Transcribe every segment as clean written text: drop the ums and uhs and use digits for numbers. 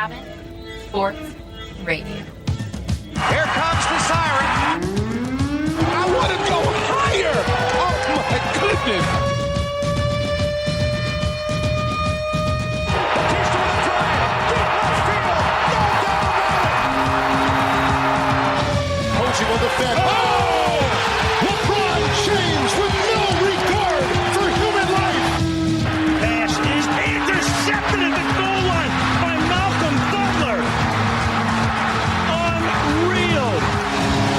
Cabin Sports Radio. Here comes the siren. I want to go higher. Oh, my goodness. Posey will defend. Oh! LeBron James with no regard for human life. Pass is intercepted at the goal line by Malcolm Butler. Unreal.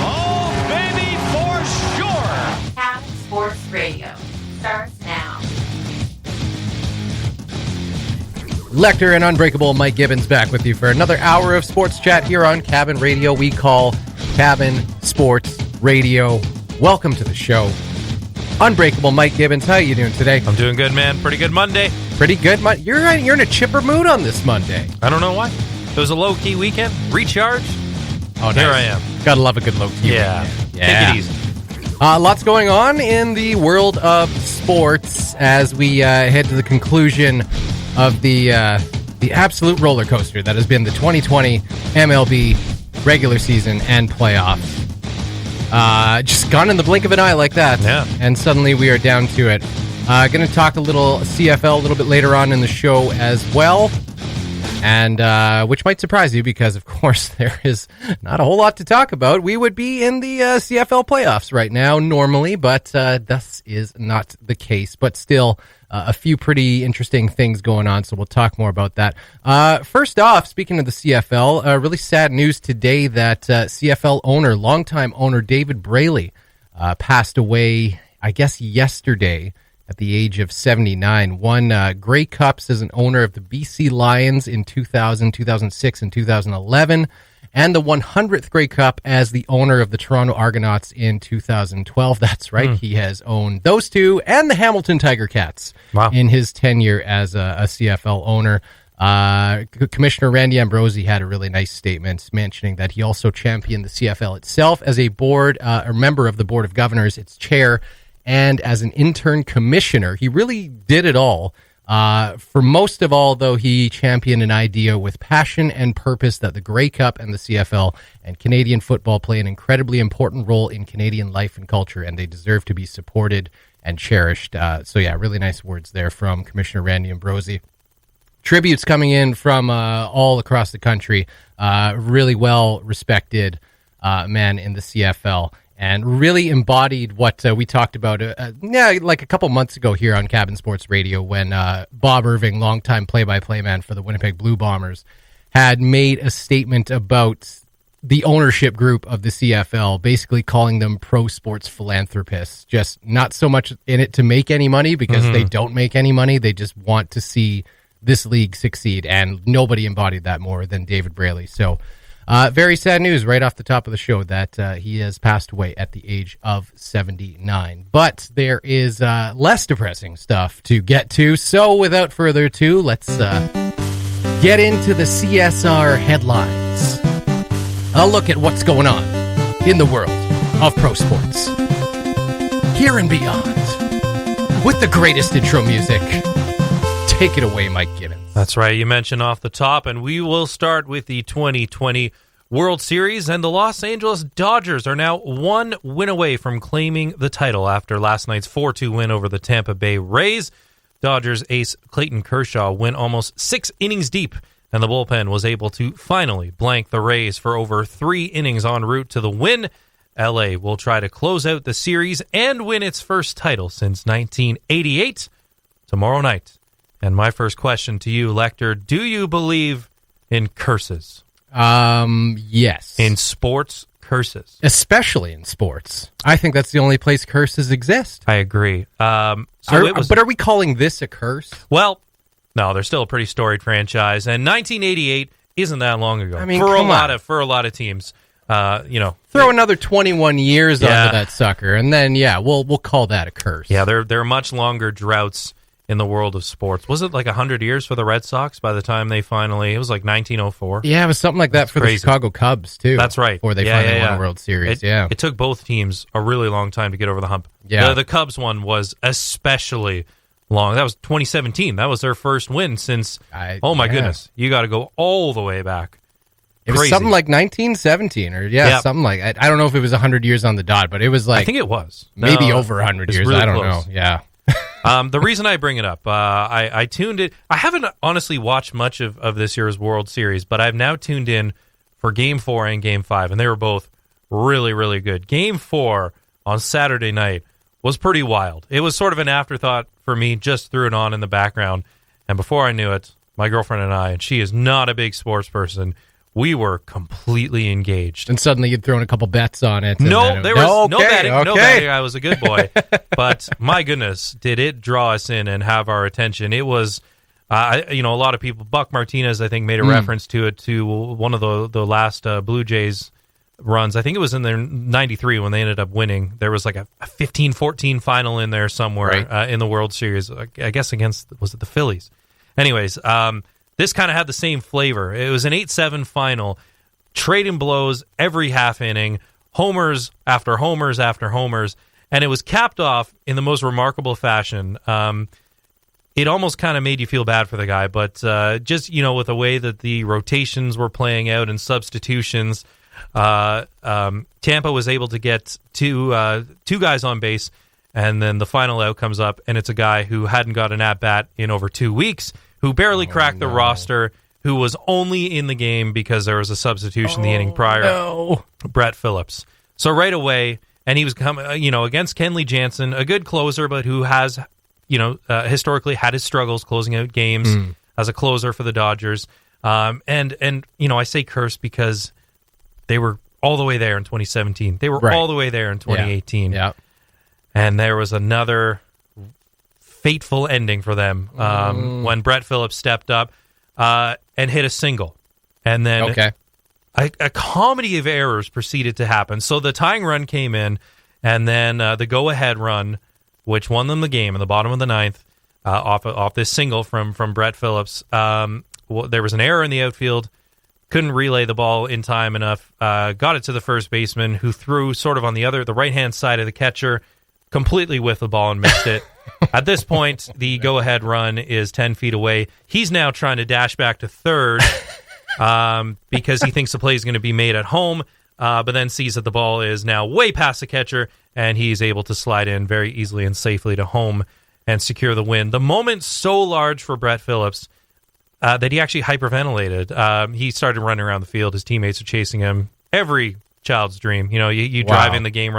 Oh, baby, for sure. Cabin Sports Radio starts now. Lecter and Unbreakable Mike Gibbons back with you for another hour of sports chat here on Cabin Radio. We call Cabin Sports Radio. Welcome to the show. Unbreakable Mike Gibbons, how are you doing today? I'm doing good, man. Pretty good Monday. Pretty good. You're in a chipper mood on this Monday. I don't know why. It was a low-key weekend. Recharge. Oh, nice. Here I am. Gotta love a good low-key weekend. Take it easy. Lots going on in the world of sports as we head to the conclusion of the absolute roller coaster that has been the 2020 MLB regular season and playoffs. Just gone in the blink of an eye like that. Yeah. And suddenly we are down to it. Going to talk a little CFL a little bit later on in the show as well. And which might surprise you because, of course, there is not a whole lot to talk about. We would be in the CFL playoffs right now normally, but this is not the case. But still, a few pretty interesting things going on, so we'll talk more about that. First off, speaking of the CFL, really sad news today that CFL longtime owner David Braley passed away, I guess, yesterday at the age of 79. Won Grey Cups as an owner of the BC Lions in 2000, 2006, and 2011, and the 100th Grey Cup as the owner of the Toronto Argonauts in 2012. That's right. He has owned those two and the Hamilton Tiger Cats in his tenure as a CFL owner. Commissioner Randy Ambrosie had a really nice statement mentioning that he also championed the CFL itself as a member of the Board of Governors, its chair, and as an intern commissioner. He really did it all. For most of all, though, he championed an idea with passion and purpose that the Grey Cup and the CFL and Canadian football play an incredibly important role in Canadian life and culture, and they deserve to be supported and cherished. So, yeah, really nice words there from Commissioner Randy Ambrosie. Tributes coming in from all across the country. Really well-respected man in the CFL. And really embodied what we talked about like a couple months ago here on Cabin Sports Radio when Bob Irving, longtime play-by-play man for the Winnipeg Blue Bombers, had made a statement about the ownership group of the CFL, basically calling them pro-sports philanthropists. Just not so much in it to make any money because they don't make any money. They just want to see this league succeed, and nobody embodied that more than David Braley. So, very sad news right off the top of the show that he has passed away at the age of 79. But there is less depressing stuff to get to. So without further ado, let's get into the CSR headlines. A look at what's going on in the world of pro sports. Here and beyond. With the greatest intro music. Take it away, Mike Gibbons. That's right. You mentioned off the top, and we will start with the 2020 World Series, and the Los Angeles Dodgers are now one win away from claiming the title after last night's 4-2 win over the Tampa Bay Rays. Dodgers ace Clayton Kershaw went almost 6 innings deep, and the bullpen was able to finally blank the Rays for over 3 innings en route to the win. LA will try to close out the series and win its first title since 1988 tomorrow night. And my first question to you, Lecter, do you believe in curses? Yes. In sports, curses. Especially in sports. I think that's the only place curses exist. I agree. But are we calling this a curse? Well, no, they're still a pretty storied franchise, and 1988 isn't that long ago. I mean, for a lot of teams. Throw another 21 years onto that sucker, and then we'll call that a curse. Yeah, there are much longer droughts in the world of sports. Was it like 100 years for the Red Sox by the time they finally... It was like 1904? Yeah, it was something like that for the Chicago Cubs, too. That's right. Before they finally won a World Series, It took both teams a really long time to get over the hump. Yeah. The Cubs one was especially long. That was 2017. That was their first win since. Oh my goodness! You got to go all the way back. It was something like 1917, or something like. I don't know if it was 100 years on the dot, but it was like. I think it was maybe over 100 years. Really I don't close. know. Yeah. The reason I bring it up, I tuned it. I haven't honestly watched much of this year's World Series, but I've now tuned in for Game 4 and Game 5, and they were both really, really good. Game 4 on Saturday night was pretty wild. It was sort of an afterthought for me, just threw it on in the background, and before I knew it, my girlfriend and I, and she is not a big sports person, we were completely engaged. And suddenly you'd thrown a couple bets on it. No, there was no betting. Okay. No betting. I was a good boy. But my goodness, did it draw us in and have our attention. It was, a lot of people, Buck Martinez, I think, made a reference to it, to one of the last Blue Jays runs. I think it was in their 93 when they ended up winning. There was like a 15-14 final in there somewhere in the World Series, I guess against, was it the Phillies? Anyways, this kind of had the same flavor. It was an 8-7 final, trading blows every half inning, homers after homers after homers, and it was capped off in the most remarkable fashion. It almost kind of made you feel bad for the guy, but just, with the way that the rotations were playing out and substitutions, Tampa was able to get two guys on base, and then the final out comes up, and it's a guy who hadn't got an at-bat in over 2 weeks, who barely cracked the roster, who was only in the game because there was a substitution the inning prior, Brett Phillips. So right away, and he was against Kenley Jansen, a good closer, but who has, historically had his struggles closing out games as a closer for the Dodgers. And I say cursed because they were all the way there in 2017. They were all the way there in 2018. Yeah. And there was another fateful ending for them when Brett Phillips stepped up and hit a single. And then a comedy of errors proceeded to happen. So the tying run came in, and then the go-ahead run, which won them the game in the bottom of the ninth, off this single from Brett Phillips. There was an error in the outfield, couldn't relay the ball in time enough, got it to the first baseman, who threw sort of on the right-hand side of the catcher, completely whiffed the ball and missed it. At this point, the go-ahead run is 10 feet away. He's now trying to dash back to third because he thinks the play is going to be made at home, but then sees that the ball is now way past the catcher, and he's able to slide in very easily and safely to home and secure the win. The moment so large for Brett Phillips that he actually hyperventilated. He started running around the field. His teammates are chasing him. Every child's dream. You drive in the game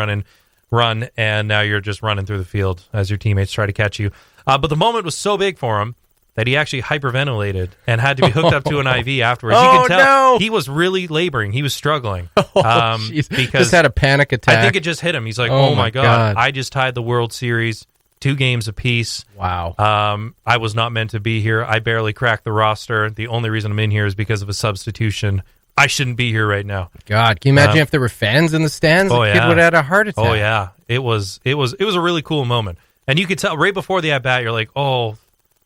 run, and now you're just running through the field as your teammates try to catch you. But the moment was so big for him that he actually hyperventilated and had to be hooked up to an IV afterwards. You can tell he was really laboring. He was struggling. Because just had a panic attack. I think it just hit him. He's like, oh my God, I just tied the World Series, 2 games apiece. Wow. I was not meant to be here. I barely cracked the roster. The only reason I'm in here is because of a substitution. I shouldn't be here right now. God, can you imagine if there were fans in the stands? The kid would have had a heart attack. Oh yeah, it was a really cool moment, and you could tell right before the at bat, you're like, oh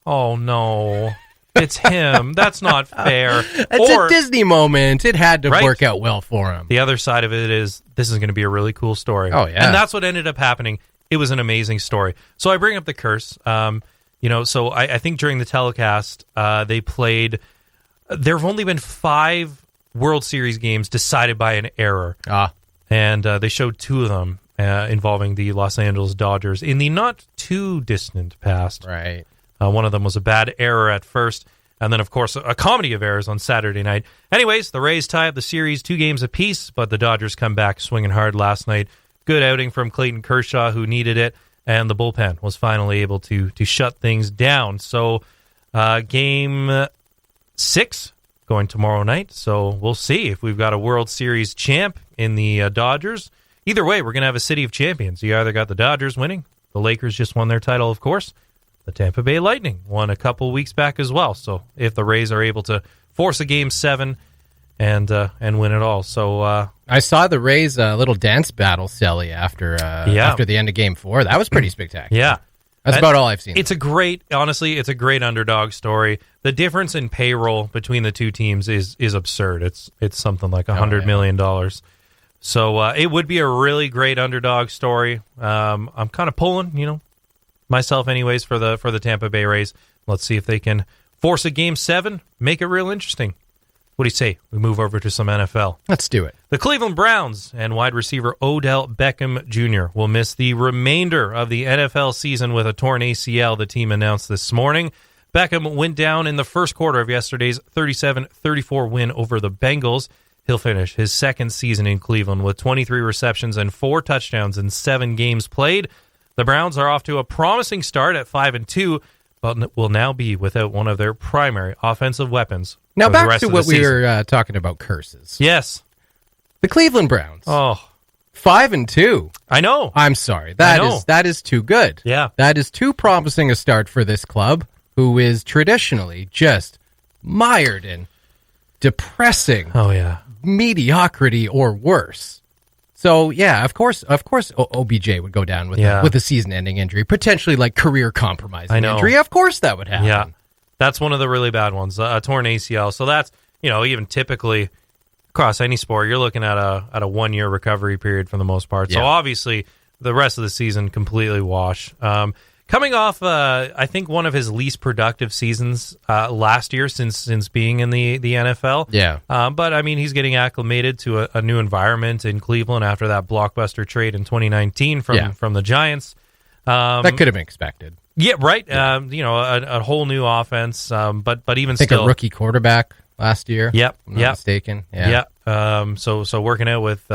no, it's him. That's not fair. It's a Disney moment. It had to work out well for him. The other side of it is this is going to be a really cool story. Oh yeah, and that's what ended up happening. It was an amazing story. So I bring up the curse. So I think during the telecast, they played. There have only been 5 World Series games decided by an error. And they showed 2 of them involving the Los Angeles Dodgers in the not too distant past. Right. One of them was a bad error at first, and then, of course, a comedy of errors on Saturday night. Anyways, the Rays tie up the series 2 games apiece, but the Dodgers come back swinging hard last night. Good outing from Clayton Kershaw, who needed it, and the bullpen was finally able to shut things down. So Game 6 going tomorrow night, so we'll see if we've got a World Series champ in the Dodgers. Either way, we're going to have a city of champions. You either got the Dodgers winning, the Lakers just won their title, of course. The Tampa Bay Lightning won a couple weeks back as well. So if the Rays are able to force a Game 7 and win it all. So I saw the Rays little dance battle, Selly, after the end of Game 4. That was pretty spectacular. Yeah. That's about all I've seen. It's a great underdog story. The difference in payroll between the two teams is absurd. It's something like $100 million. So it would be a really great underdog story. I'm kind of pulling, myself anyways, for the Tampa Bay Rays. Let's see if they can force a Game 7, make it real interesting. What do you say? We move over to some NFL. Let's do it. The Cleveland Browns and wide receiver Odell Beckham Jr. will miss the remainder of the NFL season with a torn ACL, the team announced this morning. Beckham went down in the first quarter of yesterday's 37-34 win over the Bengals. He'll finish his second season in Cleveland with 23 receptions and 4 touchdowns in 7 games played. The Browns are off to a promising start at 5-2, but will now be without one of their primary offensive weapons. Now for the back rest to of the what we season. were talking about, curses. Yes. The Cleveland Browns. Oh, 5-2. I know. I'm sorry. I know. That is too good. Yeah. That is too promising a start for this club, who is traditionally just mired in depressing Oh, yeah. mediocrity or worse. So yeah, of course, OBJ would go down with a season-ending injury, potentially like career-compromising I know. injury. Of course, that would happen. Yeah. That's one of the really bad ones, a torn ACL. So that's, even typically across any sport, you're looking at a 1-year recovery period for the most part. So Yeah. obviously, the rest of the season completely wash. Coming off, I think one of his least productive seasons last year since being in the NFL. Yeah. But I mean, he's getting acclimated to a new environment in Cleveland after that blockbuster trade in 2019 from the Giants. That could have been expected. Yeah, right. A whole new offense. But even I think still, a rookie quarterback last year. Yep. If I'm not mistaken. Yeah. So working out with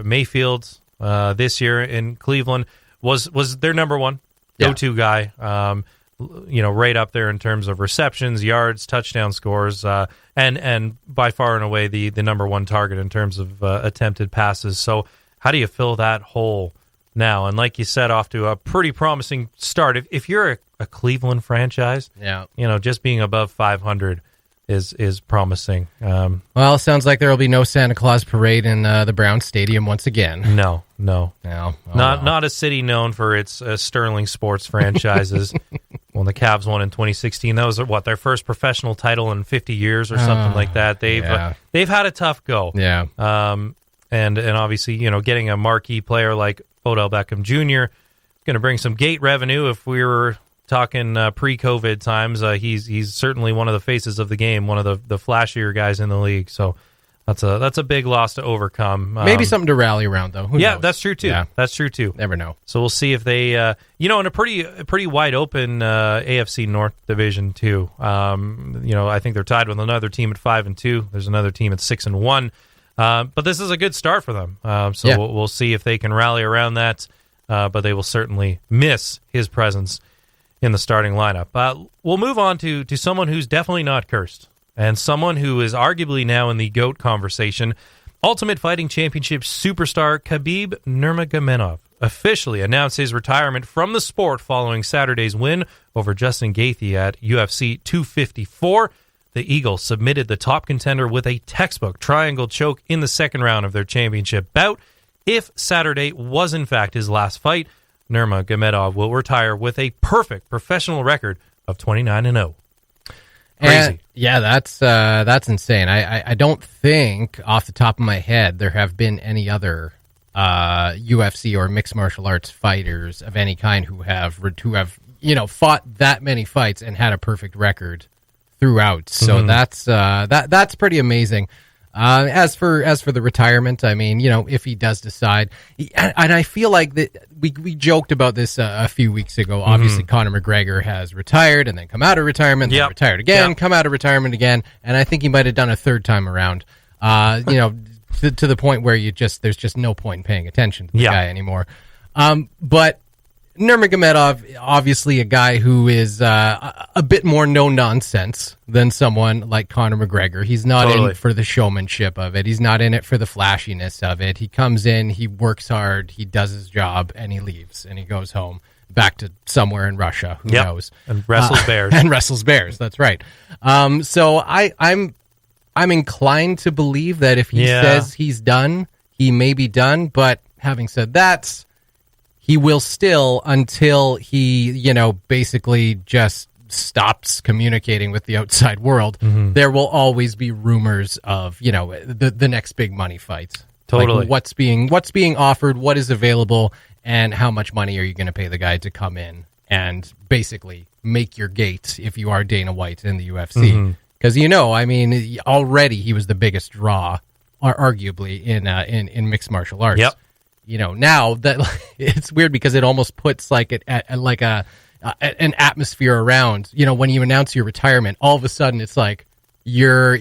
Mayfield this year in Cleveland was their number one go-to guy. Right up there in terms of receptions, yards, touchdown scores, and by far and away the number one target in terms of attempted passes. So how do you fill that hole now? And like you said, off to a pretty promising start. If you're a Cleveland franchise, just being above 500 is promising. Well, sounds like there will be no Santa Claus parade in the Browns Stadium once again. No. Not a city known for its sterling sports franchises. When the Cavs won in 2016, that was their first professional title in 50 years or something like that. They've had a tough go. Yeah. And obviously, getting a marquee player like Odell Beckham Jr. is going to bring some gate revenue. If we were talking pre-COVID times, he's certainly one of the faces of the game, one of the flashier guys in the league. So that's a big loss to overcome. Maybe something to rally around, though. Who knows? That's true too. Yeah. That's true too. Never know. So we'll see if they, in a pretty wide open AFC North division too. I think they're tied with another team at 5-2. There's another team at 6-1. But this is a good start for them. We'll see if they can rally around that. But they will certainly miss his presence in the starting lineup. We'll move on to someone who's definitely not cursed, and someone who is arguably now in the GOAT conversation. Ultimate Fighting Championship superstar Khabib Nurmagomedov officially announced his retirement from the sport following Saturday's win over Justin Gaethje at UFC 254. The Eagle submitted the top contender with a textbook triangle choke in the second round of their championship bout. If Saturday was in fact his last fight, Nurmagomedov will retire with a perfect professional record of 29-0. Crazy. That's insane. I don't think off the top of my head there have been any other UFC or mixed martial arts fighters of any kind who have fought that many fights and had a perfect record throughout. So that's pretty amazing. As for the retirement, I mean, if he does decide, and I feel like that we joked about this a few weeks ago. Obviously, Conor McGregor has retired and then come out of retirement, then retired again, come out of retirement again, and I think he might have done a third time around. To the point where there's just no point in paying attention to the guy anymore. But Nurmagomedov, obviously a guy who is a bit more no-nonsense than someone like Conor McGregor. He's not in it for the showmanship of it. He's not in it for the flashiness of it. He comes in, he works hard, he does his job, and he leaves, and he goes home, back to somewhere in Russia. Who knows? And wrestles bears. And wrestles bears, that's right. So I'm inclined to believe that if he says he's done, he may be done. But having said that, he will still, until he, basically just stops communicating with the outside world, there will always be rumors of, the next big money fights. Totally. Like what's being offered, what is available, and how much money are you going to pay the guy to come in and basically make your gate if you are Dana White in the UFC. Because, I mean, already he was the biggest draw, arguably, in mixed martial arts. Yep. Now that it's weird because it almost puts like an atmosphere around, when you announce your retirement, all of a sudden it's like your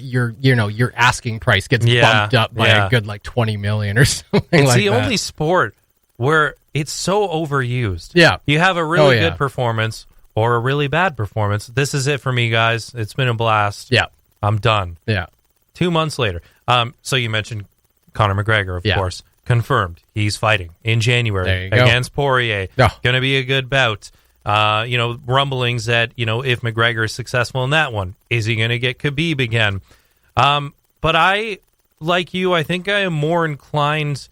asking price gets bumped up by a good like 20 million or something like that. It's the only sport where it's so overused. Yeah. You have a really good performance or a really bad performance. This is it for me, guys. It's been a blast. Yeah. I'm done. Yeah. 2 months later. So you mentioned Conor McGregor, of course. Confirmed. He's fighting in January against Poirier. Going to be a good bout. Rumblings that, if McGregor is successful in that one, is he going to get Khabib again? But I, like you, I think I am more inclined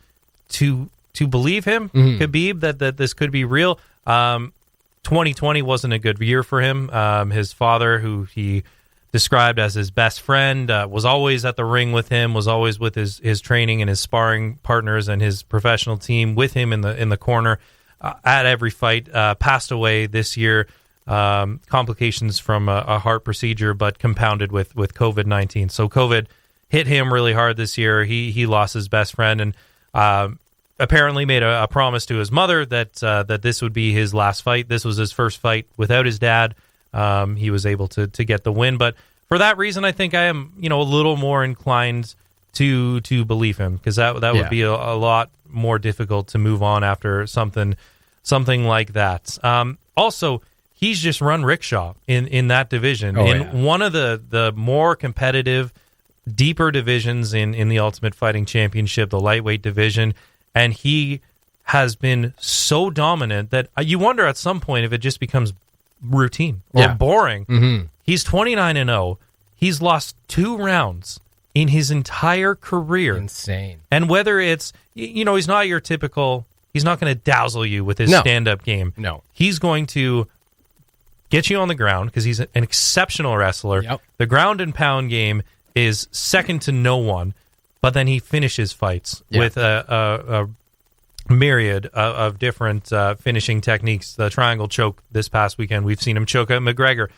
to believe him, Khabib, that this could be real. 2020 wasn't a good year for him. His father, who he described as his best friend, was always at the ring with him, was always with his training and his sparring partners and his professional team with him in the corner at every fight. Passed away this year, complications from a heart procedure, but compounded with COVID-19. So COVID hit him really hard this year. He lost his best friend, and apparently made a promise to his mother that this would be his last fight. This was his first fight without his dad. He was able to get the win, but for that reason, I think I am, a little more inclined to believe him, because that would be a lot more difficult to move on after something like that. Also, he's just run rickshaw in that division, one of the more competitive, deeper divisions in the Ultimate Fighting Championship, the lightweight division, and he has been so dominant that you wonder at some point if it just becomes routine or boring. He's 29-0. He's lost 2 rounds in his entire career. Insane. And whether it's, he's not your typical, he's not going to dazzle you with his stand-up game. No. He's going to get you on the ground because he's an exceptional wrestler. Yep. The ground and pound game is second to no one, but then he finishes fights with a myriad of different finishing techniques. The triangle choke this past weekend, we've seen him choke out McGregor.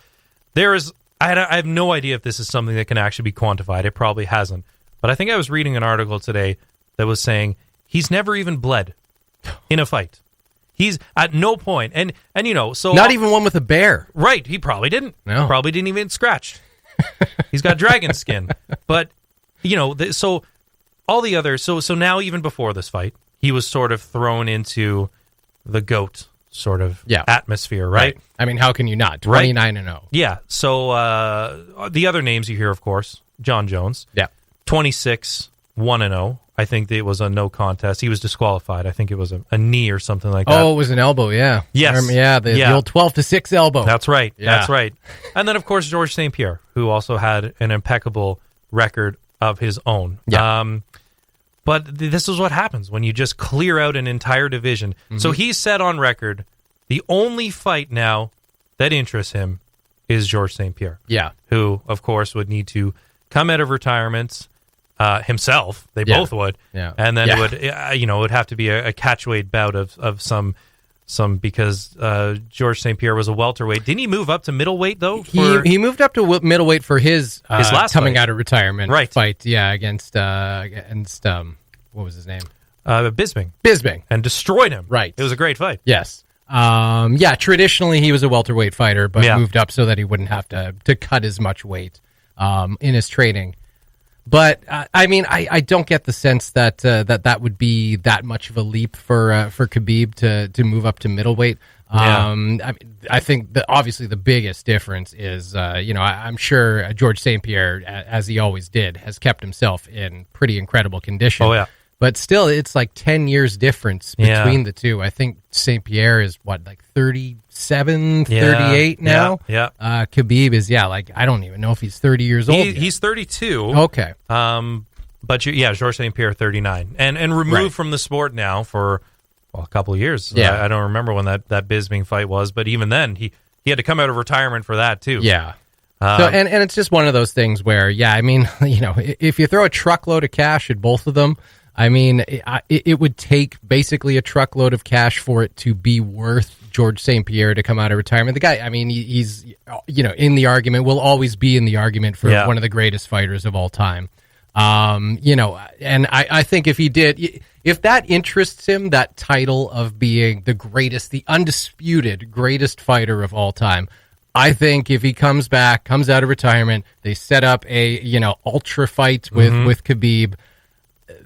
I have no idea if this is something that can actually be quantified. It probably hasn't. But I think I was reading an article today that was saying he's never even bled in a fight. He's at no point. And so... Not even one with a bear. Right. He probably didn't. No. Probably didn't even scratch. He's got dragon skin. But, so all the other... So now, even before this fight, he was sort of thrown into the GOAT sort of atmosphere, right? I mean, how can you not? 29-0. Yeah. So the other names you hear, of course, John Jones. Yeah. 26-1-0. I think it was a no contest. He was disqualified. I think it was a knee or something like that. Oh, it was an elbow, yeah. Yes. The old 12-6 elbow. That's right. Yeah. That's right. And then, of course, Georges St. Pierre, who also had an impeccable record of his own. Yeah. But this is what happens when you just clear out an entire division. So he's set on record, the only fight now that interests him is Georges St. Pierre. Yeah. Who, of course, would need to come out of retirement himself. They both would. Yeah. And then it would, it would have to be a catchweight bout of some because Georges St. Pierre was a welterweight. Didn't he move up to middleweight, though? He moved up to middleweight for his last coming fight. out of retirement fight. Yeah, against what was his name? Bisping. And destroyed him. Right. It was a great fight. Yes. Traditionally he was a welterweight fighter, but moved up so that he wouldn't have to cut as much weight in his training. But I don't get the sense that that would be that much of a leap for Khabib to move up to middleweight. I think that obviously the biggest difference is I'm sure Georges St. Pierre, as he always did, has kept himself in pretty incredible condition. Oh yeah. But still, it's like 10 years difference between the two. I think St. Pierre is, 37, 38 now? Yeah. Khabib is, I don't even know if he's 30 years old yet. He's 32. Okay. But, Georges St. Pierre, 39. And removed from the sport now for, a couple of years. Yeah. I don't remember when that Bisping fight was, but even then, he had to come out of retirement for that, too. Yeah. So and it's just one of those things where, if you throw a truckload of cash at both of them, I mean, it would take basically a truckload of cash for it to be worth George St. Pierre to come out of retirement. The guy, I mean, he's, in the argument, will always be in the argument for one of the greatest fighters of all time. And I think if that interests him, that title of being the greatest, the undisputed greatest fighter of all time, I think if he comes out of retirement, they set up a, ultra fight with Khabib,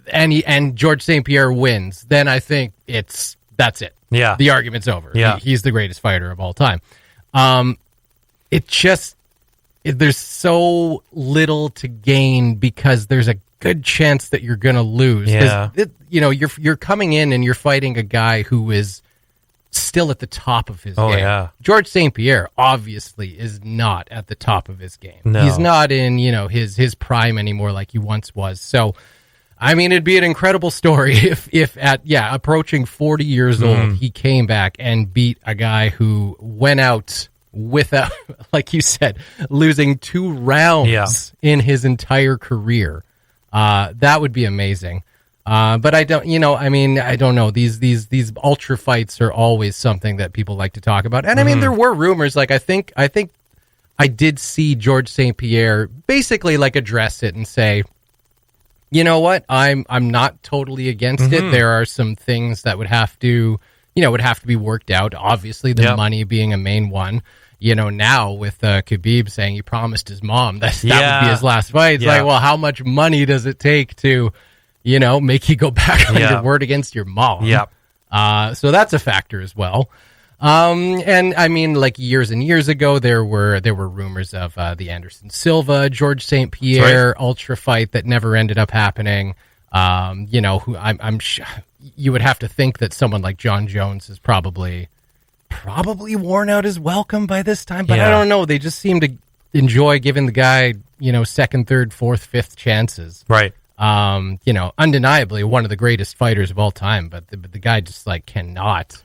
and George St. Pierre wins, then I think that's it. Yeah. The argument's over. Yeah. He's the greatest fighter of all time. There's so little to gain because there's a good chance that you're going to lose. Yeah. You're coming in and you're fighting a guy who is still at the top of his game. Yeah. George St. Pierre obviously is not at the top of his game. No. He's not in, his prime anymore like he once was. So, I mean, it'd be an incredible story if at approaching 40 years old, he came back and beat a guy who went out without, like you said, losing 2 rounds in his entire career. That would be amazing. But I don't know. These ultra fights are always something that people like to talk about. And I mean, there were rumors. Like I think I did see George St. Pierre basically like address it and say, you know what? I'm not totally against it. There are some things that would have to be worked out. Obviously, the money being a main one. Now with Khabib saying he promised his mom that would be his last fight. It's like, well, how much money does it take to, make you go back on your word against your mom? Yeah. So that's a factor as well. And I mean, like years and years ago, there were rumors of the Anderson Silva, George St. Pierre ultra fight that never ended up happening. Who I'm sure you would have to think that someone like John Jones is probably worn out his welcome by this time, but I don't know. They just seem to enjoy giving the guy, second, third, fourth, fifth chances. Right. Undeniably one of the greatest fighters of all time, but the guy just like cannot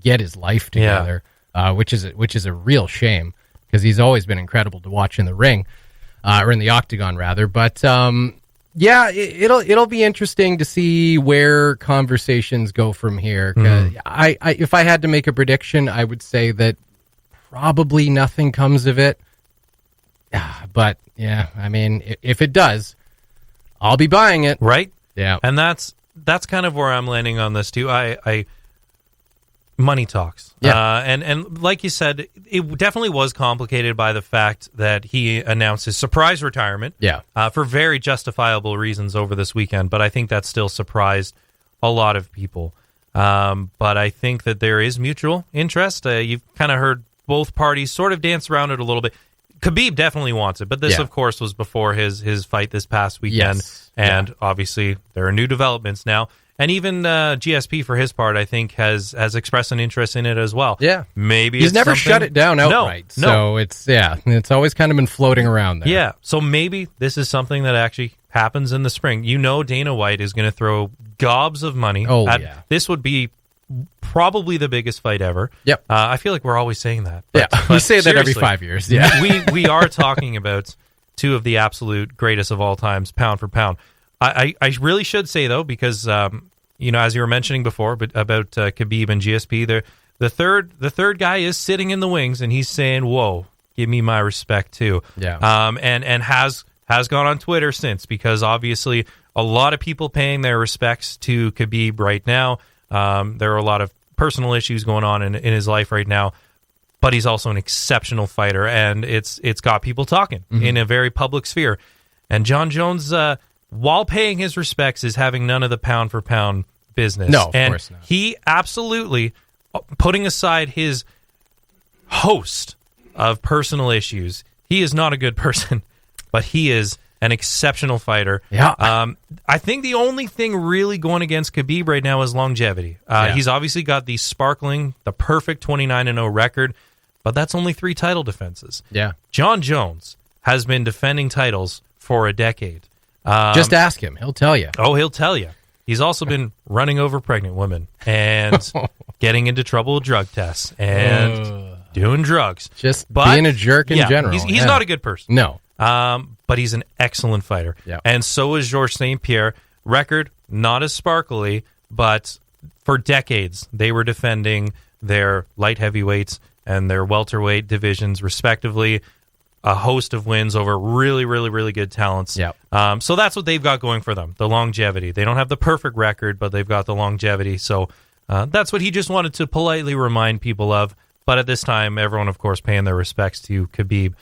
get his life together, which is a real shame because he's always been incredible to watch in the ring, or in the octagon rather. But it'll be interesting to see where conversations go from here. 'Cause if I had to make a prediction, I would say that probably nothing comes of it. But yeah, I mean, if it does, I'll be buying it. Right. Yeah, and that's kind of where I'm landing on this too. I money talks. Yeah. And like you said, it definitely was complicated by the fact that he announced his surprise retirement. Yeah. For very justifiable reasons over this weekend, but I think that still surprised a lot of people. But I think that there is mutual interest. You've kind of heard both parties sort of dance around it a little bit. Khabib definitely wants it, but this, of course, was before his fight this past weekend. Yes. And obviously, there are new developments now. And even GSP, for his part, I think has expressed an interest in it as well. Yeah, maybe he's never shut it down outright. No. So it's always kind of been floating around there. Yeah, so maybe this is something that actually happens in the spring. Dana White is going to throw gobs of money. This would be probably the biggest fight ever. Yep. I feel like we're always saying that. But we say that every 5 years. Yeah, we are talking about two of the absolute greatest of all times, pound for pound. I really should say, though, because, as you were mentioning before but about Khabib and GSP, the third guy is sitting in the wings, and he's saying, whoa, give me my respect, too. Yeah. And has gone on Twitter since, because obviously a lot of people paying their respects to Khabib right now. There are a lot of personal issues going on in his life right now, but he's also an exceptional fighter, and it's got people talking in a very public sphere. And John Jones, while paying his respects, is having none of the pound-for-pound business. No, of course not. He absolutely, putting aside his host of personal issues, he is not a good person, but he is an exceptional fighter. Yeah. I think the only thing really going against Khabib right now is longevity. He's obviously got the perfect 29-0 record, but that's only 3 title defenses. Yeah. John Jones has been defending titles for a decade. Just ask him. He'll tell you. Oh, he'll tell you. He's also been running over pregnant women and getting into trouble with drug tests and doing drugs. Just being a jerk in general. He's not a good person. No. But he's an excellent fighter. Yeah. And so is Georges St. Pierre. record, not as sparkly, but for decades they were defending their light heavyweights and their welterweight divisions respectively. A host of wins over really, really, really good talents. Yep. So that's what they've got going for them, the longevity. They don't have the perfect record, but they've got the longevity. So that's what he just wanted to politely remind people of. But at this time, everyone, of course, paying their respects to Khabib,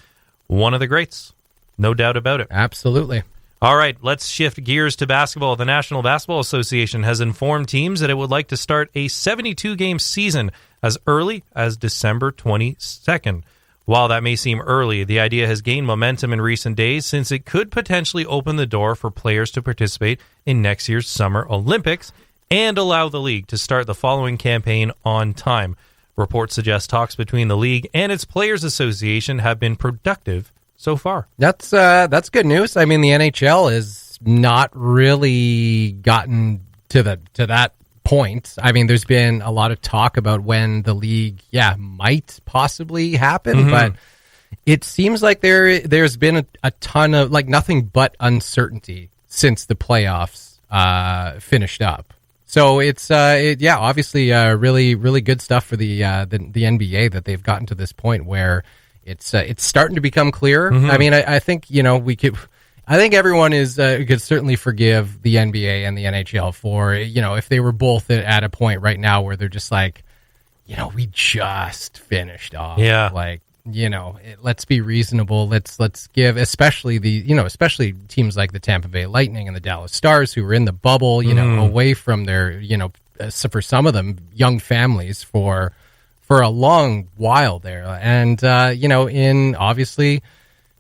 one of the greats. No doubt about it. Absolutely. All right, let's shift gears to basketball. The National Basketball Association has informed teams that it would like to start a 72-game season as early as December 22nd. While that may seem early, the idea has gained momentum in recent days since it could potentially open the door for players to participate in next year's Summer Olympics and allow the league to start the following campaign on time. Reports suggest talks between the league and its Players Association have been productive so far. That's good news. I mean, the NHL has not really gotten to that point. I mean, there's been a lot of talk about when the league, might possibly happen, but it seems like there's been a ton of nothing but uncertainty since the playoffs finished up. So it's obviously really, really good stuff for the NBA that they've gotten to this point where it's starting to become clearer. I mean, I think I think everyone could certainly forgive the NBA and the NHL for if they were both at a point right now where they're just we just finished off. Yeah. Let's be reasonable. Let's give, especially especially teams like the Tampa Bay Lightning and the Dallas Stars who were in the bubble, away from their, for some of them, young families for a long while there. And, in obviously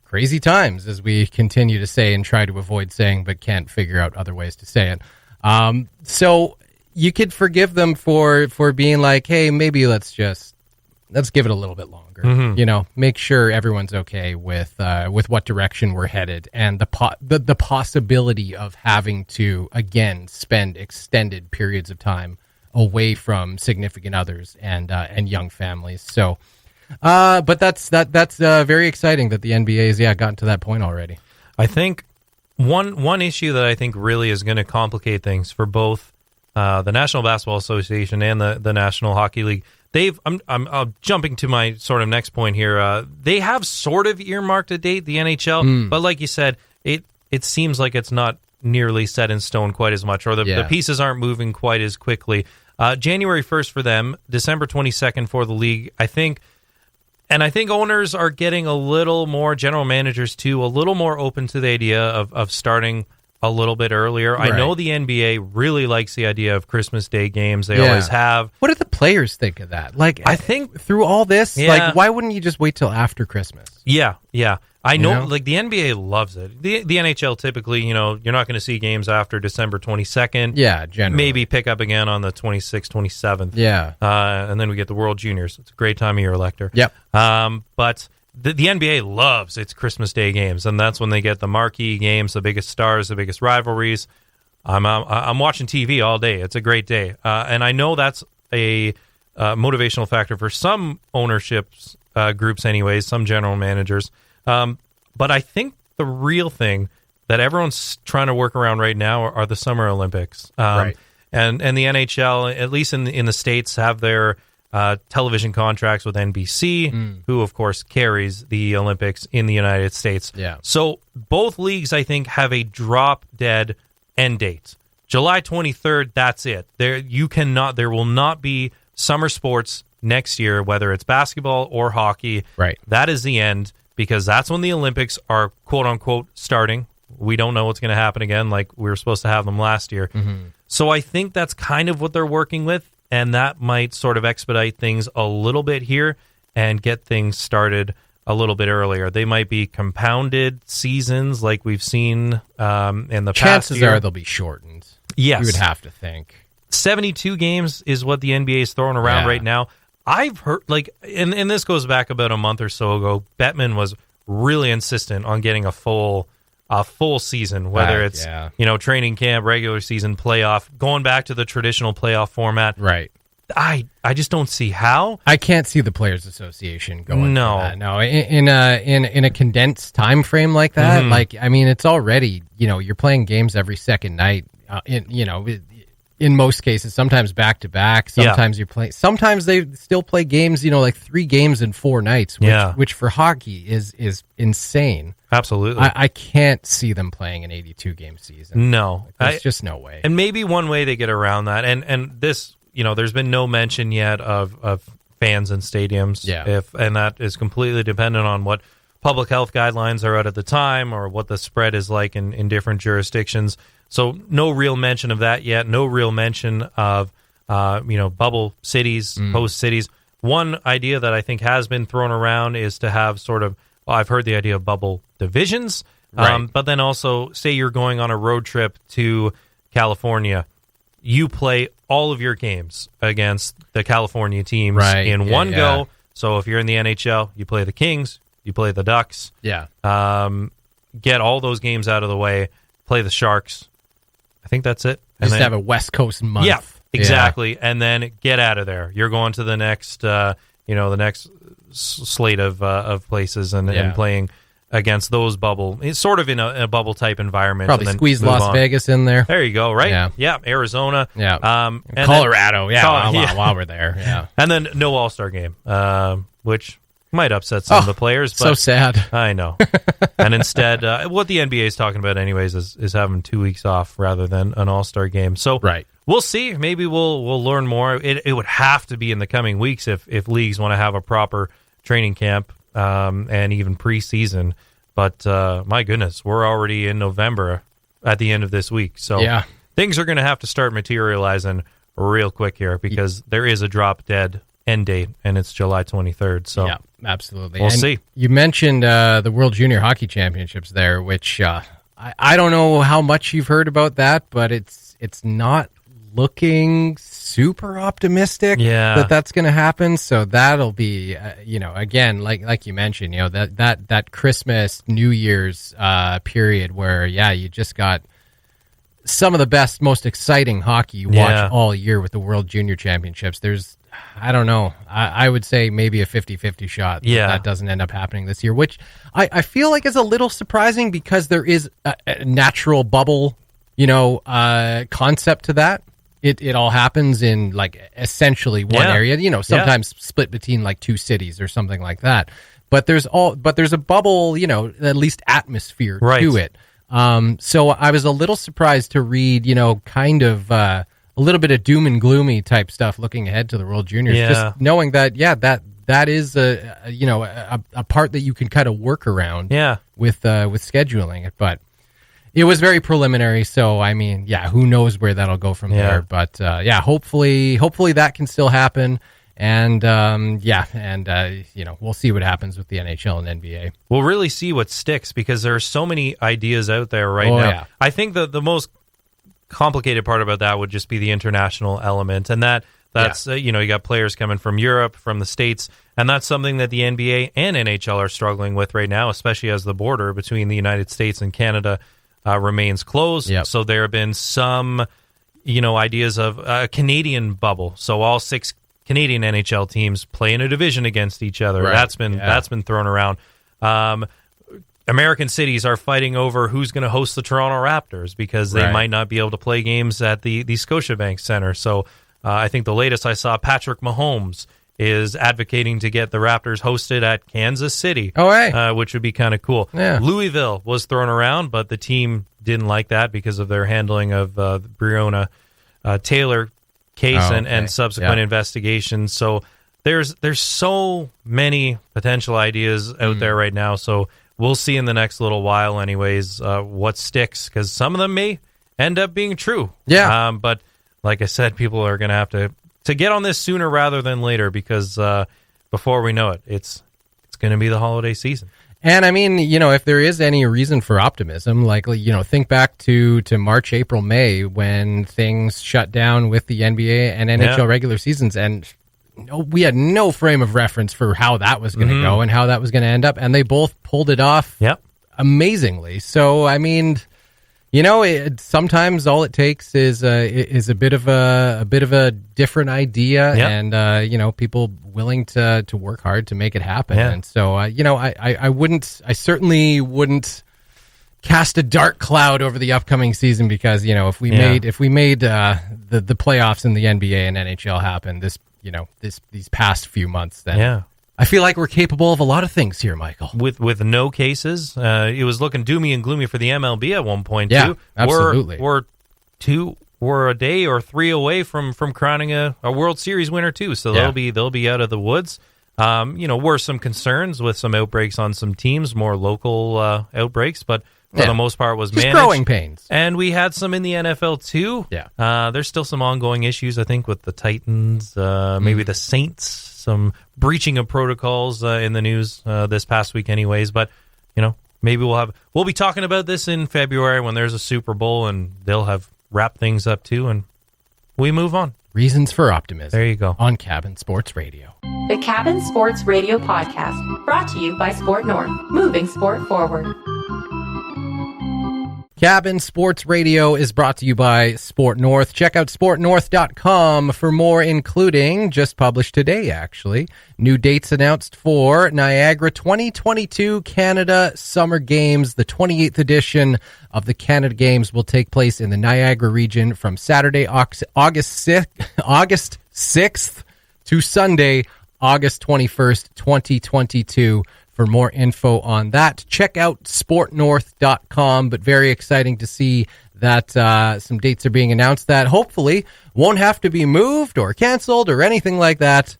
crazy times, as we continue to say and try to avoid saying, but can't figure out other ways to say it. So you could forgive them for being like, hey, maybe let's give it a little bit longer. Make sure everyone's okay with what direction we're headed, and the possibility of having to again spend extended periods of time away from significant others and young families. So, but that's very exciting that the NBA has gotten to that point already. I think one issue that I think really is going to complicate things for both the National Basketball Association and the National Hockey League. I'm jumping to my sort of next point here. They have sort of earmarked a date, the NHL, but like you said, it seems like it's not nearly set in stone quite as much, or the pieces aren't moving quite as quickly. January 1st for them, December 22nd for the league, I think. And I think owners are getting a little more, general managers too, a little more open to the idea of starting a little bit earlier. Right. I know the NBA really likes the idea of Christmas Day games. They always have. What do the players think of that? I think through all this, why wouldn't you just wait till after Christmas? Yeah. I know, the NBA loves it. The NHL typically, you're not going to see games after December 22nd. Yeah, generally. Maybe pick up again on the 26th, 27th. Yeah. And then we get the World Juniors. It's a great time of year, Lecter. Yep. But the NBA loves its Christmas Day games, and that's when they get the marquee games, the biggest stars, the biggest rivalries. I'm watching TV all day. It's a great day. And I know that's a motivational factor for some ownerships groups anyways, some general managers. But I think the real thing that everyone's trying to work around right now are the Summer Olympics. Right. And the NHL, at least in the States, have their television contracts with NBC, who, of course, carries the Olympics in the United States. Yeah. So both leagues, I think, have a drop-dead end date. July 23rd, that's it. There will not be summer sports next year, whether it's basketball or hockey. Right. That is the end, because that's when the Olympics are, quote-unquote, starting. We don't know what's going to happen again, like we were supposed to have them last year. So I think that's kind of what they're working with, and that might sort of expedite things a little bit here and get things started a little bit earlier. They might be compounded seasons like we've seen in the past Chances year. are they'll be shortened. Yes. You would have to think. 72 games is what the NBA is throwing around right now. I've heard, and this goes back about a month or so ago, Bettman was really insistent on getting a full season, whether it's training camp, regular season, playoff, going back to the traditional playoff format. Right. I just don't see how. I can't see the Players Association going. No, for that. No. In a condensed time frame like that, it's already you're playing games every second night. in most cases, sometimes back to back. Sometimes you're playing. Sometimes they still play games, like 3 games in 4 nights, which for hockey is insane. Absolutely. I can't see them playing an 82 game season. No, there's just no way. And maybe one way they get around that, and this, there's been no mention yet of fans in stadiums. Yeah. And that is completely dependent on what public health guidelines are out at the time or what the spread is like in different jurisdictions. So no real mention of that yet. No real mention of, bubble cities, host cities. One idea that I think has been thrown around is to have I've heard the idea of bubble divisions, right. But then also say you're going on a road trip to California. You play all of your games against the California teams in one go. So if you're in the NHL, you play the Kings, you play the Ducks. Yeah. Get all those games out of the way, play the Sharks. I think that's it. And just have a West Coast month. Yeah, exactly. Yeah. And then get out of there. You're going to the next, the next slate of places and playing against those bubble. It's sort of in a bubble type environment. Probably and then squeeze Las Vegas in there. There you go. Right. Yeah. Arizona. Yeah. And Colorado. While we're there. Yeah. And then no All-Star game, which might upset some of the players. But so sad. I know. And instead, what the NBA is talking about anyways is having 2 weeks off rather than an All-Star game. So we'll see. Maybe we'll learn more. It would have to be in the coming weeks if leagues want to have a proper training camp and even preseason. But my goodness, we're already in November at the end of this week. So things are going to have to start materializing real quick here because there is a drop-dead end date, and it's July 23rd. So yeah, absolutely. We'll see. You mentioned the World Junior Hockey Championships there, which I don't know how much you've heard about that, but it's not looking super optimistic that's going to happen. So that'll be, again, like you mentioned, that Christmas, New Year's period where, you just got some of the best, most exciting hockey you watch all year with the World Junior Championships. There's, I don't know, I would say maybe a 50-50 shot that doesn't end up happening this year, which I feel like is a little surprising because there is a natural bubble, concept to that. It all happens in like essentially one area, sometimes split between like 2 cities or something like that. But there's a bubble, at least atmosphere to it. So I was a little surprised to read, kind of a little bit of doom and gloomy type stuff looking ahead to the World Juniors, just knowing that that is a part that you can kind of work around with scheduling it. But it was very preliminary, so I mean, who knows where that'll go from there? But hopefully that can still happen, and we'll see what happens with the NHL and NBA. We'll really see what sticks because there are so many ideas out there now. Yeah. I think the most complicated part about that would just be the international element, and that's you got players coming from Europe, from the States, and that's something that the NBA and NHL are struggling with right now, especially as the border between the United States and Canada remains closed. Yep. So there have been some, ideas of a Canadian bubble. So all 6 Canadian NHL teams play in a division against each other. Right. That's been thrown around. American cities are fighting over who's going to host the Toronto Raptors because they might not be able to play games at the Scotiabank Center. So I think the latest I saw, Patrick Mahomes is advocating to get the Raptors hosted at Kansas City, which would be kind of cool. Yeah. Louisville was thrown around, but the team didn't like that because of their handling of the Breonna Taylor case and subsequent investigations. So there's so many potential ideas out there right now. So we'll see in the next little while anyways what sticks, because some of them may end up being true. Yeah. But like I said, people are going to have to get on this sooner rather than later because before we know it, it's going to be the holiday season. And I mean, if there is any reason for optimism, think back to March, April, May when things shut down with the NBA and NHL regular seasons, and we had no frame of reference for how that was going to go and how that was going to end up, and they both pulled it off amazingly. So, I mean, sometimes all it takes is a bit of a different idea, and people willing to work hard to make it happen. And so I certainly wouldn't cast a dark cloud over the upcoming season because, if we made the playoffs in the NBA and NHL happen these past few months, then I feel like we're capable of a lot of things here, Michael. With no cases, it was looking doomy and gloomy for the MLB at one point too. Absolutely. We're a day or 3 away from crowning a World Series winner too. So they'll be out of the woods. Were some concerns with some outbreaks on some teams, more local outbreaks, but for the most part was managed. Growing pains. And we had some in the NFL too. Yeah. There's still some ongoing issues, I think, with the Titans, maybe the Saints, some breaching of protocols in the news this past week anyways. But, maybe we'll be talking about this in February when there's a Super Bowl and they'll have wrapped things up too and we move on. Reasons for optimism. There you go. On Cabin Sports Radio. The Cabin Sports Radio Podcast, brought to you by Sport North, moving sport forward. Cabin Sports Radio is brought to you by Sport North. Check out sportnorth.com for more, including, just published today actually, new dates announced for Niagara 2022 Canada Summer Games. The 28th edition of the Canada Games will take place in the Niagara region from Saturday, August 6th to Sunday, August 21st, 2022. For more info on that, check out sportnorth.com. But very exciting to see that some dates are being announced that hopefully won't have to be moved or canceled or anything like that.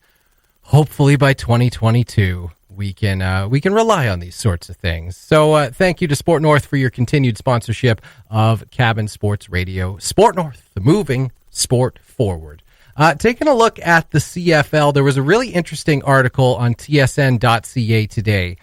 Hopefully by 2022, we can rely on these sorts of things. So thank you to Sport North for your continued sponsorship of Cabin Sports Radio. Sport North, the moving sport forward. Taking a look at the CFL, there was a really interesting article on tsn.ca today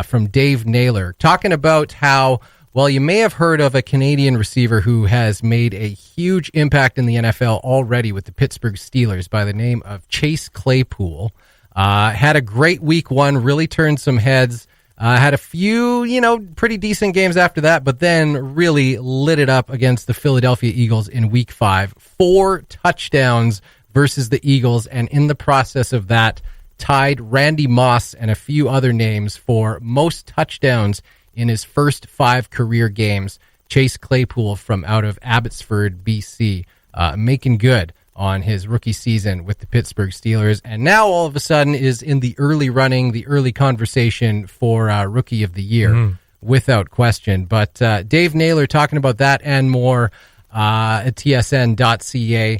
from Dave Naylor talking about how, well, you may have heard of a Canadian receiver who has made a huge impact in the NFL already with the Pittsburgh Steelers by the name of Chase Claypool. Had a great week one, really turned some heads. Had a few, pretty decent games after that, but then really lit it up against the Philadelphia Eagles in week 5. 4 touchdowns versus the Eagles, and in the process of that, tied Randy Moss and a few other names for most touchdowns in his first 5 career games. Chase Claypool from out of Abbotsford, BC, making good on his rookie season with the Pittsburgh Steelers, and now all of a sudden is in the early running, the early conversation for Rookie of the Year, without question. But Dave Naylor talking about that and more at tsn.ca.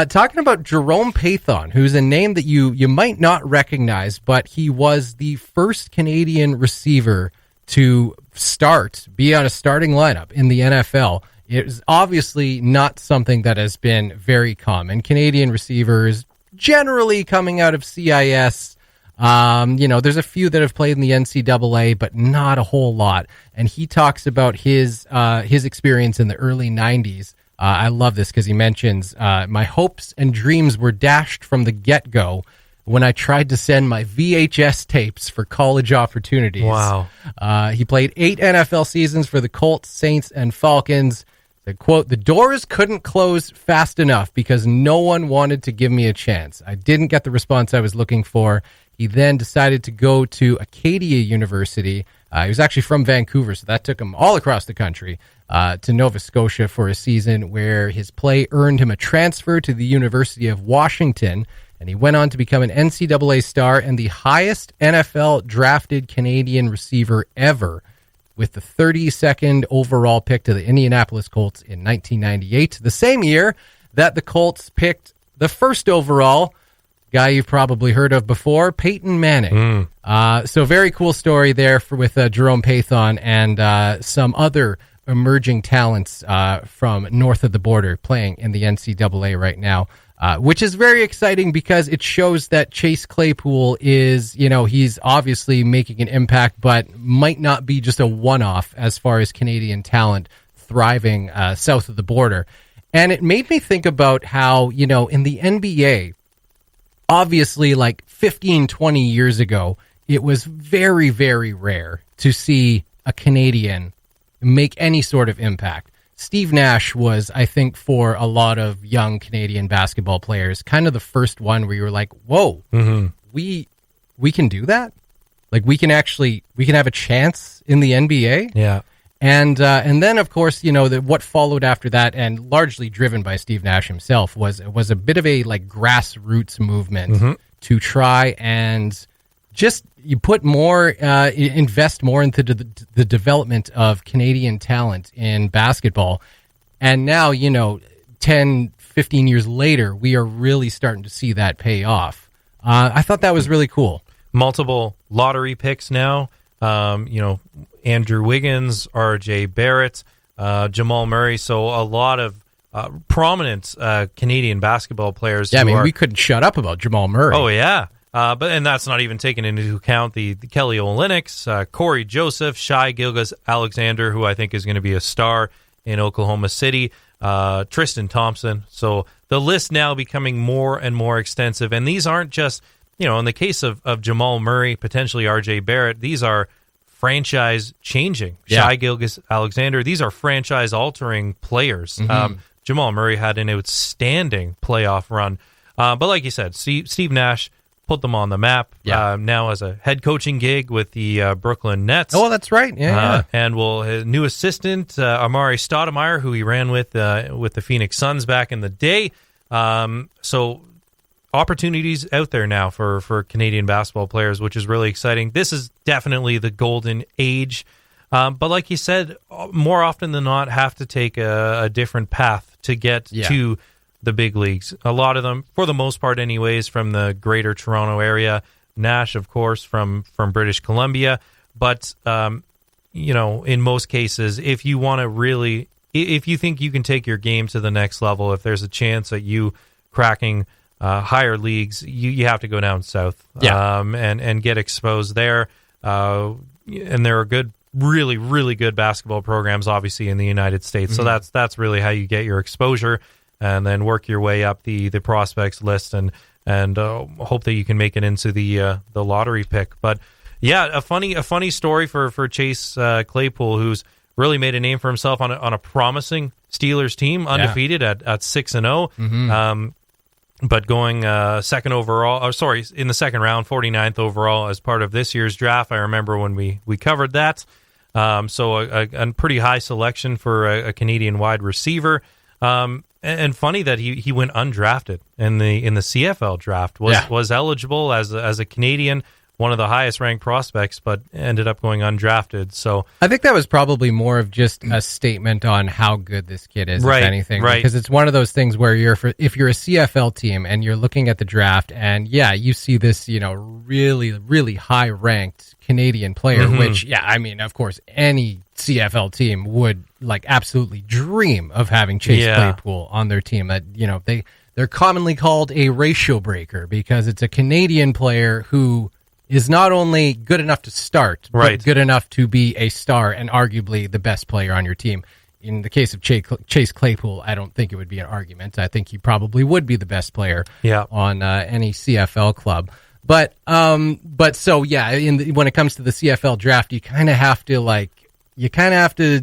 Talking about Jerome Pathon, who's a name that you might not recognize, but he was the first Canadian receiver to be on a starting lineup in the NFL. It is obviously not something that has been very common. Canadian receivers generally coming out of CIS, there's a few that have played in the NCAA, but not a whole lot. And he talks about his experience in the early 90s. I love this because he mentions, my hopes and dreams were dashed from the get-go when I tried to send my VHS tapes for college opportunities. Wow. He played 8 NFL seasons for the Colts, Saints, and Falcons. The quote, "The doors couldn't close fast enough because no one wanted to give me a chance. I didn't get the response I was looking for." He then decided to go to Acadia University. He was actually from Vancouver, so that took him all across the country to Nova Scotia for a season where his play earned him a transfer to the University of Washington, and he went on to become an NCAA star and the highest NFL drafted Canadian receiver ever, with the 32nd overall pick to the Indianapolis Colts in 1998, the same year that the Colts picked the first overall guy you've probably heard of before, Peyton Manning. So very cool story there with Jerome Pathon and some other emerging talents from north of the border playing in the NCAA right now, which is very exciting because it shows that Chase Claypool is, he's obviously making an impact, but might not be just a one-off as far as Canadian talent thriving south of the border. And it made me think about how, in the NBA, obviously like 15, 20 years ago, it was very, very rare to see a Canadian make any sort of impact. Steve Nash was, I think, for a lot of young Canadian basketball players, kind of the first one where you were like, whoa, we can do that? Like we can have a chance in the NBA? Yeah. And then, of course, what followed after that, and largely driven by Steve Nash himself, was a bit of a grassroots movement to try and just invest more into the development of Canadian talent in basketball. And now, 10, 15 years later, we are really starting to see that pay off. I thought that was really cool. Multiple lottery picks now. Andrew Wiggins, R.J. Barrett, Jamal Murray. So a lot of prominent Canadian basketball players. Yeah, we couldn't shut up about Jamal Murray. Oh, yeah. And that's not even taking into account the Kelly Olynyk's, Corey Joseph, Shai Gilgeous-Alexander, who I think is going to be a star in Oklahoma City, Tristan Thompson. So the list now becoming more and more extensive. And these aren't just, in the case of Jamal Murray, potentially R.J. Barrett, these are franchise-changing. Yeah. Shai Gilgeous-Alexander, these are franchise-altering players. Jamal Murray had an outstanding playoff run. But like you said, Steve Nash put them on the map. Now has a head coaching gig with the Brooklyn Nets. Oh, that's right. Yeah. And his new assistant, Amari Stoudemire, who he ran with the Phoenix Suns back in the day. So opportunities out there now for Canadian basketball players, which is really exciting. This is definitely the golden age. But like you said, more often than not, have to take a different path to get to the big leagues. A lot of them, for the most part anyways, from the greater Toronto area. Nash, of course, from British Columbia. But, in most cases, if you want to really, if you think you can take your game to the next level, if there's a chance at you cracking higher leagues, you have to go down south and get exposed there. And there are really, really good basketball programs, obviously, in the United States. So that's really how you get your exposure, and then work your way up the prospects list and hope that you can make it into the lottery pick. But yeah, a funny story for Chase Claypool, who's really made a name for himself on a promising Steelers team, undefeated at 6-0. But going second overall, in the second round, 49th overall as part of this year's draft. I remember when we covered that. So a pretty high selection for a Canadian wide receiver. And funny that he went undrafted in the CFL draft. Was eligible as a Canadian, one of the highest ranked prospects, but ended up going undrafted. So I think that was probably more of just a statement on how good this kid is, if anything. Right. Because it's one of those things where if you're a CFL team and you're looking at the draft and you see this, really, really high ranked Canadian player, which, of course, any CFL team would absolutely dream of having Chase Claypool on their team. That, they're commonly called a ratio breaker because it's a Canadian player who is not only good enough to start, but good enough to be a star and arguably the best player on your team. In the case of Chase Claypool, I don't think it would be an argument. I think he probably would be the best player on any CFL club. But when it comes to the CFL draft, you kind of have to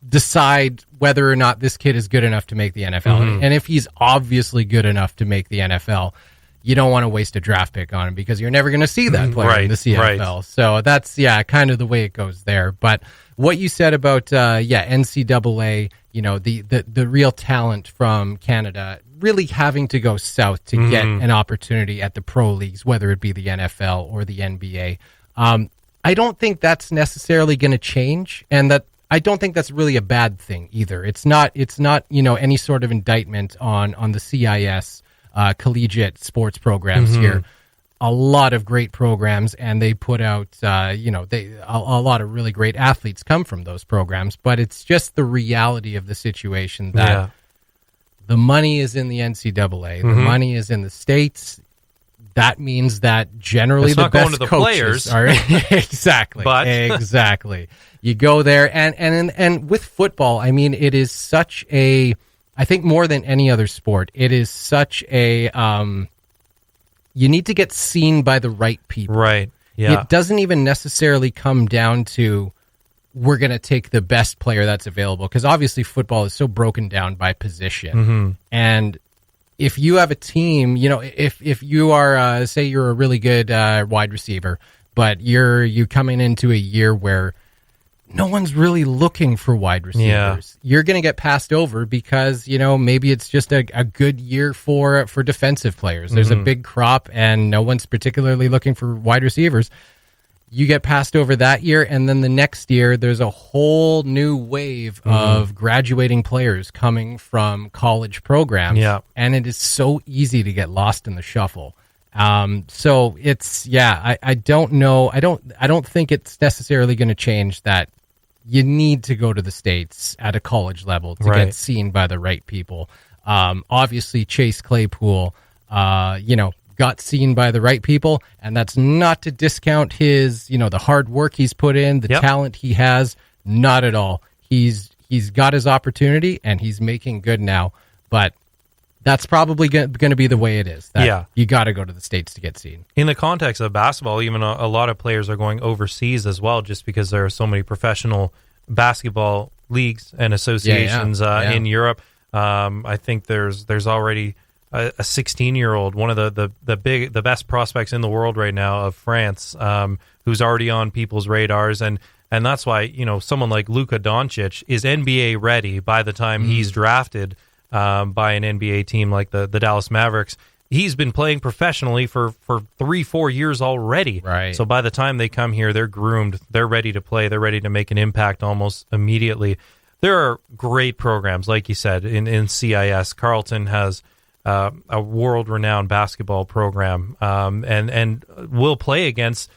decide whether or not this kid is good enough to make the NFL. And if he's obviously good enough to make the NFL, you don't want to waste a draft pick on him because you're never going to see that player in the CFL. Right. So that's, kind of the way it goes there. But what you said about, NCAA, the real talent from Canada really having to go south to get an opportunity at the pro leagues, whether it be the NFL or the NBA. I don't think that's necessarily going to change, and that I don't think that's really a bad thing either. It's not any sort of indictment on the CIS collegiate sports programs here. A lot of great programs, and they put out a lot of really great athletes come from those programs. But it's just the reality of the situation that the money is in the NCAA, the money is in the states. That means that generally it's the not best going to the coaches players are exactly. But exactly. You go there, and with football, I mean, it is such a, I think more than any other sport, it is such a, you need to get seen by the right people. Right. Yeah. It doesn't even necessarily come down to we're going to take the best player that's available, because obviously football is so broken down by position. And if you have a team, if you are, say you're a really good wide receiver, but you're coming into a year where no one's really looking for wide receivers. Yeah. You're going to get passed over because, maybe it's just a good year for defensive players. There's a big crop and no one's particularly looking for wide receivers. You get passed over that year, and then the next year, there's a whole new wave of graduating players coming from college programs. Yeah. And it is so easy to get lost in the shuffle. So it's, I don't know. I don't think it's necessarily going to change that. You need to go to the States at a college level to get seen by the right people. Obviously, Chase Claypool, got seen by the right people, and that's not to discount his, the hard work he's put in, the talent he has, not at all. He's got his opportunity, and he's making good now, but that's probably going to be the way it is. You got to go to the States to get seen. In the context of basketball, even a lot of players are going overseas as well, just because there are so many professional basketball leagues and associations in Europe. I think there's already a 16-year-old, one of the best prospects in the world right now of France, who's already on people's radars, and that's why someone like Luka Doncic is NBA ready by the time he's drafted by an NBA team like the Dallas Mavericks. He's been playing professionally for 3-4 years already. Right. So by the time they come here, they're groomed, they're ready to play, they're ready to make an impact almost immediately. There are great programs, like you said, in CIS. Carleton has a world-renowned basketball program, and will play against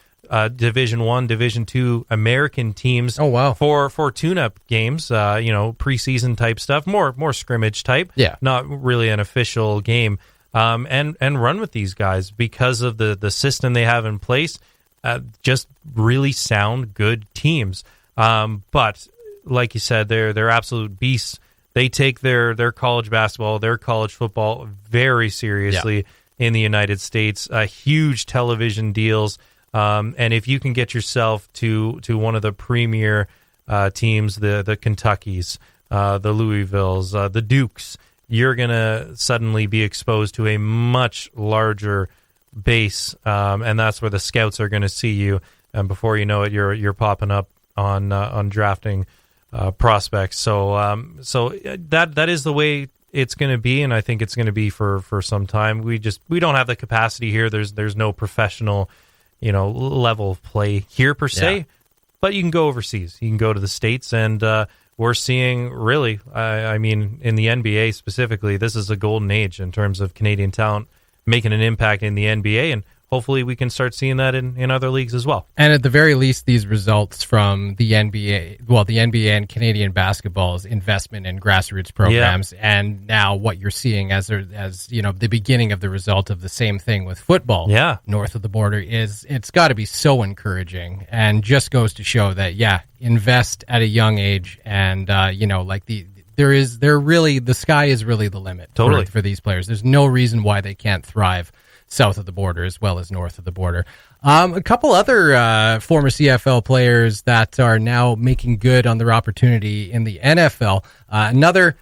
Division I, Division II American teams. Oh, wow. For tune-up games, preseason type stuff, more scrimmage type. Yeah. Not really an official game. And run with these guys because of the system they have in place. Just really sound, good teams. But like you said, they're absolute beasts. They take their college basketball, their college football very seriously in the United States. Huge television deals. And if you can get yourself to one of the premier teams, the Kentuckys, the Louisvilles, the Dukes, you're going to suddenly be exposed to a much larger base, and that's where the scouts are going to see you. And before you know it, you're popping up on drafting prospects. So that is the way it's going to be, and I think it's going to be for some time. We don't have the capacity here. There's no professional, level of play here per se, but you can go overseas. You can go to the States, and we're seeing really, I mean, in the NBA specifically, this is a golden age in terms of Canadian talent making an impact in the NBA, and hopefully we can start seeing that in other leagues as well. And at the very least, these results from the NBA, the NBA and Canadian basketball's investment in grassroots programs, and now what you're seeing as the beginning of the result of the same thing with football north of the border it's got to be so encouraging, and just goes to show that, invest at a young age, and the sky is really the limit for these players. There's no reason why they can't thrive south of the border as well as north of the border. A couple other former CFL players that are now making good on their opportunity in the NFL. Another,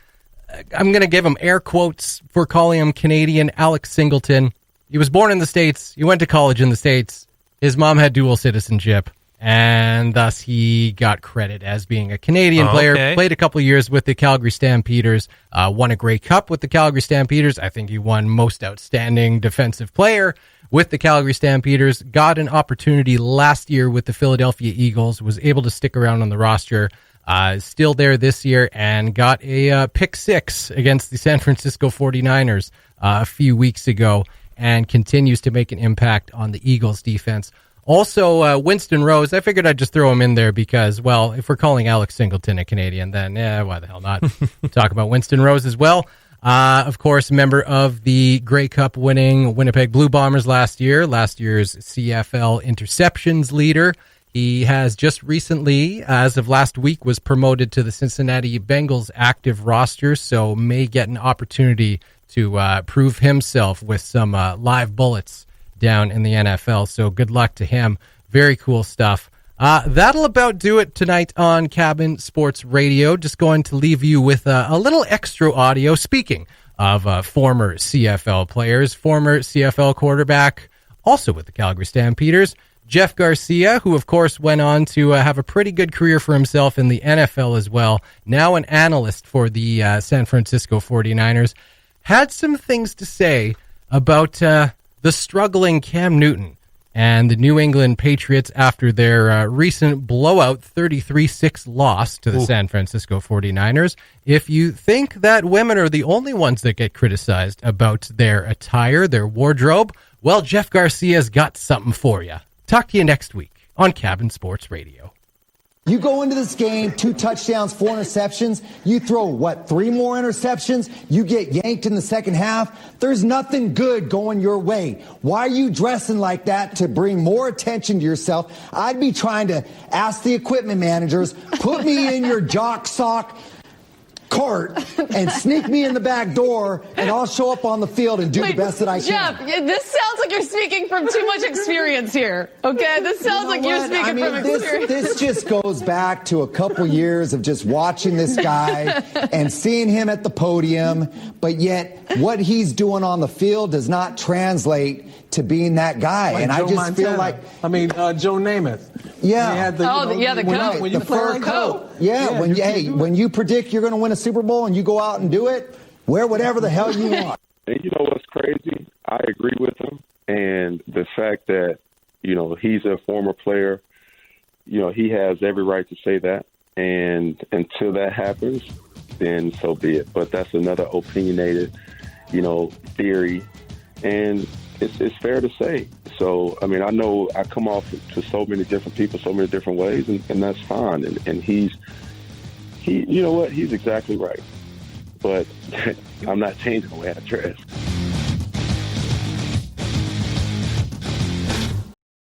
I'm going to give him air quotes for calling him Canadian, Alex Singleton. He was born in the States. He went to college in the States. His mom had dual citizenship, and thus he got credit as being a Canadian player. Played a couple of years with the Calgary Stampeders, won a Grey Cup with the Calgary Stampeders. I think he won Most Outstanding Defensive Player with the Calgary Stampeders. Got an opportunity last year with the Philadelphia Eagles, was able to stick around on the roster, still there this year, and got a pick six against the San Francisco 49ers a few weeks ago, and continues to make an impact on the Eagles defense. Also, Winston Rose, I figured I'd just throw him in there because, well, if we're calling Alex Singleton a Canadian, then why the hell not? Talk about Winston Rose as well. Of course, member of the Grey Cup winning Winnipeg Blue Bombers last year's CFL interceptions leader. He has just recently, as of last week, was promoted to the Cincinnati Bengals active roster, so may get an opportunity to prove himself with some live bullets down in the NFL, so good luck to him. Very cool stuff. That'll about do it tonight on Cabin Sports Radio. Just going to leave you with a little extra audio. Speaking of former CFL players, former CFL quarterback, also with the Calgary Stampeders, Jeff Garcia, who of course went on to have a pretty good career for himself in the NFL as well, now an analyst for the San Francisco 49ers, had some things to say about the struggling Cam Newton and the New England Patriots after their recent blowout 33-6 loss to the San Francisco 49ers. If you think that women are the only ones that get criticized about their attire, their wardrobe, well, Jeff Garcia's got something for you. Talk to you next week on Cabin Sports Radio. You go into this game, 2 touchdowns, 4 interceptions. You throw, 3 more interceptions? You get yanked in the second half? There's nothing good going your way. Why are you dressing like that to bring more attention to yourself? I'd be trying to ask the equipment managers, put me in your jock sock cart and sneak me in the back door, and I'll show up on the field and do the best that I can. Jeff, this sounds like you're speaking from too much experience here, okay? This sounds like you're speaking from experience. This just goes back to a couple years of just watching this guy and seeing him at the podium, but yet what he's doing on the field does not translate to being that guy. Like and Joe I just Montana. feel like... Joe Namath. Yeah. He had the coat. When you the fur coat. Yeah, when you predict you're going to win a Super Bowl and you go out and do it, wear whatever the hell you want. And you know what's crazy? I agree with him. And the fact that, he's a former player, he has every right to say that. And until that happens, then so be it. But that's another opinionated, theory. And it's fair to say. So, I know I come off to so many different people, so many different ways, and that's fine. And he, you know what? He's exactly right. But I'm not changing the way I dress.